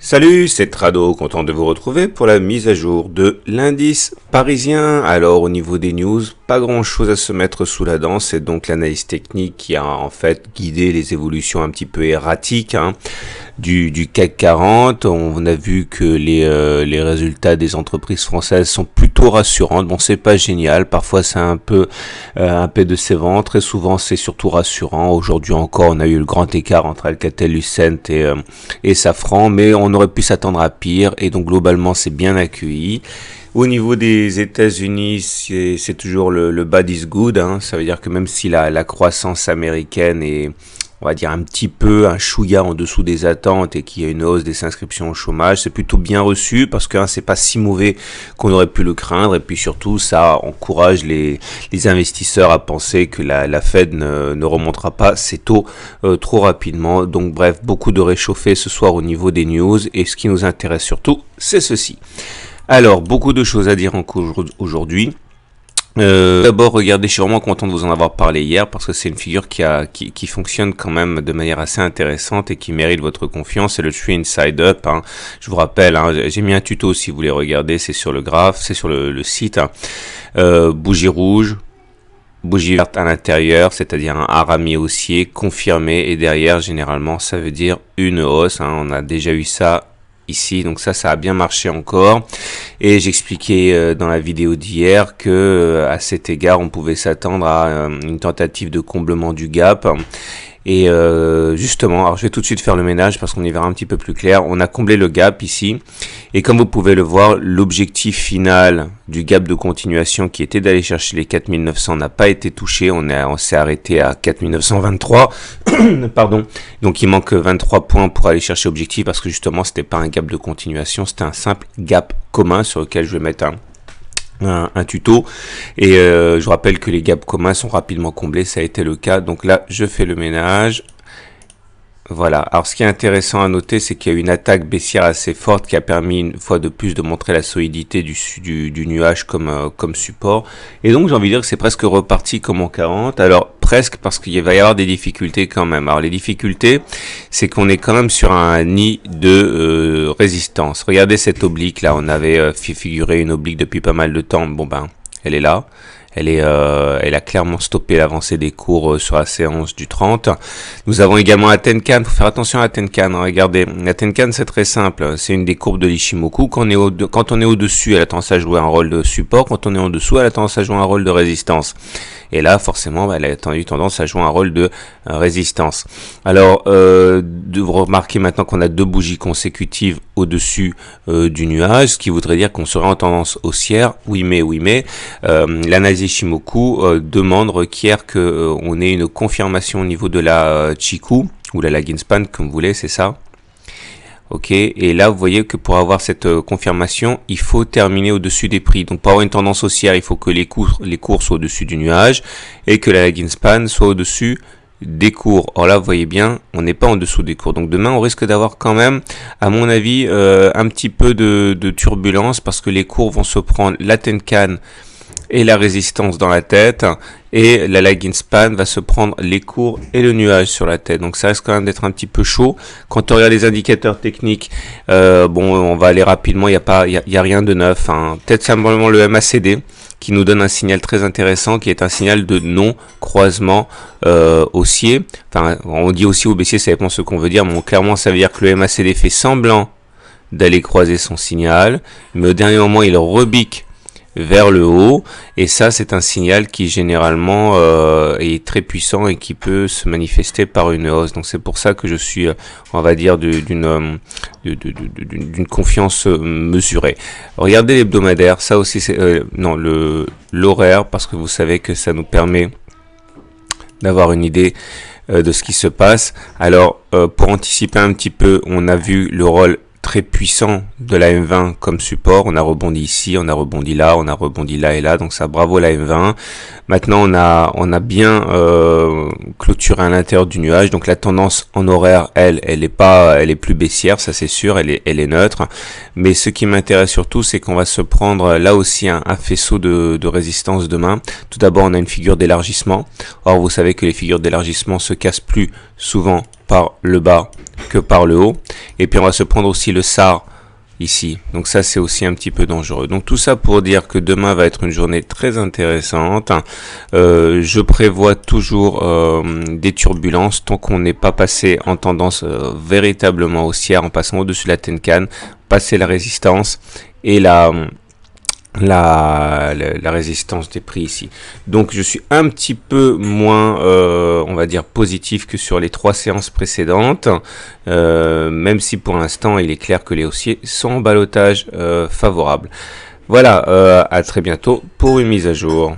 Salut, c'est Trado, content de vous retrouver pour la mise à jour de l'indice parisien. Alors au niveau des news, pas grand chose à se mettre sous la dent, c'est donc l'analyse technique qui a en fait guidé les évolutions un petit peu erratiques du CAC 40. On a vu que les résultats des entreprises françaises sont plutôt rassurants. Bon, c'est pas génial, parfois c'est un peu décevant, très souvent c'est surtout rassurant. Aujourd'hui encore, on a eu le grand écart entre Alcatel-Lucent et Safran, mais on aurait pu s'attendre à pire, et donc globalement c'est bien accueilli. Au niveau des États-Unis, c'est toujours le bad is good, ça veut dire que même si la croissance américaine est, on va dire, un petit peu un chouïa en dessous des attentes et qu'il y a une hausse des inscriptions au chômage, c'est plutôt bien reçu parce que c'est pas si mauvais qu'on aurait pu le craindre, et puis surtout ça encourage les investisseurs à penser que la Fed ne remontera pas ses taux trop rapidement. Donc bref, beaucoup de réchauffé ce soir au niveau des news, et ce qui nous intéresse surtout, c'est ceci. Alors, beaucoup de choses à dire aujourd'hui. D'abord, regardez, je suis vraiment content de vous en avoir parlé hier parce que c'est une figure qui fonctionne quand même de manière assez intéressante et qui mérite votre confiance. C'est le Tree Inside Up. Je vous rappelle, j'ai mis un tuto si vous voulez regarder, c'est sur le graphe, c'est sur le site. Bougie rouge, bougie verte à l'intérieur, c'est-à-dire un harami haussier confirmé, et derrière, généralement, ça veut dire une hausse. On a déjà eu ça ici, donc ça a bien marché encore, et j'expliquais dans la vidéo d'hier que à cet égard on pouvait s'attendre à une tentative de comblement du gap. Et justement, alors je vais tout de suite faire le ménage parce qu'on y verra un petit peu plus clair. On a comblé le gap ici, et comme vous pouvez le voir, l'objectif final du gap de continuation qui était d'aller chercher les 4900 n'a pas été touché. On s'est arrêté à 4923 pardon. Donc il manque 23 points pour aller chercher l'objectif, parce que justement c'était pas un gap de continuation, c'était un simple gap commun sur lequel je vais mettre un tuto, et je rappelle que les gaps communs sont rapidement comblés, ça a été le cas. Donc là je fais le ménage. Voilà. Alors ce qui est intéressant à noter, c'est qu'il y a eu une attaque baissière assez forte qui a permis une fois de plus de montrer la solidité du nuage comme support, et donc j'ai envie de dire que c'est presque reparti comme en 40. Alors presque, parce qu'il va y avoir des difficultés quand même. Alors les difficultés, c'est qu'on est quand même sur un nid de résistance. Regardez cette oblique là, on avait fait figurer une oblique depuis pas mal de temps. Bon elle est là. Elle a clairement stoppé l'avancée des cours sur la séance du 30. Nous avons également la Tenkan. Faut faire attention à la Tenkan. Regardez, la Tenkan, c'est très simple. C'est une des courbes de l'Ishimoku. Quand on est au-dessus, elle a tendance à jouer un rôle de support. Quand on est en dessous, elle a tendance à jouer un rôle de résistance. Et là, forcément, elle a eu tendance à jouer un rôle de résistance. Alors, vous remarquez maintenant qu'on a deux bougies consécutives au-dessus du nuage, ce qui voudrait dire qu'on serait en tendance haussière. Oui, mais l'analyse Ishimoku requiert que on ait une confirmation au niveau de la Chikou ou la lagging span, comme vous voulez, c'est ça. Ok, et là vous voyez que pour avoir cette confirmation, il faut terminer au-dessus des prix. Donc pour avoir une tendance haussière, il faut que les cours soient au-dessus du nuage et que la lagging span soit au-dessus des cours. Or là vous voyez bien, on n'est pas en dessous des cours. Donc demain on risque d'avoir quand même, à mon avis, un petit peu de turbulence, parce que les cours vont se prendre la Tenkan et la résistance dans la tête, et la lagging span va se prendre les cours et le nuage sur la tête. Donc ça risque quand même d'être un petit peu chaud. Quand on regarde les indicateurs techniques, on va aller rapidement, il y a rien de neuf. Peut-être simplement le MACD qui nous donne un signal très intéressant, qui est un signal de non-croisement haussier. Enfin, on dit aussi ou baissier, ça dépend ce qu'on veut dire, mais clairement ça veut dire que le MACD fait semblant d'aller croiser son signal, mais au dernier moment il rebique vers le haut, et ça c'est un signal qui généralement est très puissant et qui peut se manifester par une hausse. Donc c'est pour ça que je suis, on va dire, d'une confiance mesurée. Regardez l'hebdomadaire, ça aussi c'est l'horaire, parce que vous savez que ça nous permet d'avoir une idée de ce qui se passe. Alors pour anticiper un petit peu, on a vu le rôle très puissant de la M20 comme support. On a rebondi ici, on a rebondi là, on a rebondi là et là, donc ça, bravo la M20. Maintenant on a bien clôturé à l'intérieur du nuage, donc la tendance en horaire, elle est plus baissière, ça c'est sûr, elle est neutre. Mais ce qui m'intéresse surtout, c'est qu'on va se prendre là aussi un faisceau de résistance demain. Tout d'abord, on a une figure d'élargissement. Or vous savez que les figures d'élargissement se cassent plus souvent par le bas que par le haut. Et puis on va se prendre aussi le SAR ici. Donc ça c'est aussi un petit peu dangereux. Donc tout ça pour dire que demain va être une journée très intéressante. Je prévois toujours des turbulences tant qu'on n'est pas passé en tendance véritablement haussière, en passant au-dessus de la Tenkan, passer la résistance et la résistance des prix ici. Donc je suis un petit peu moins on va dire positif que sur les 3 séances précédentes, même si pour l'instant il est clair que les haussiers sont en ballottage favorable. Voilà, à très bientôt pour une mise à jour.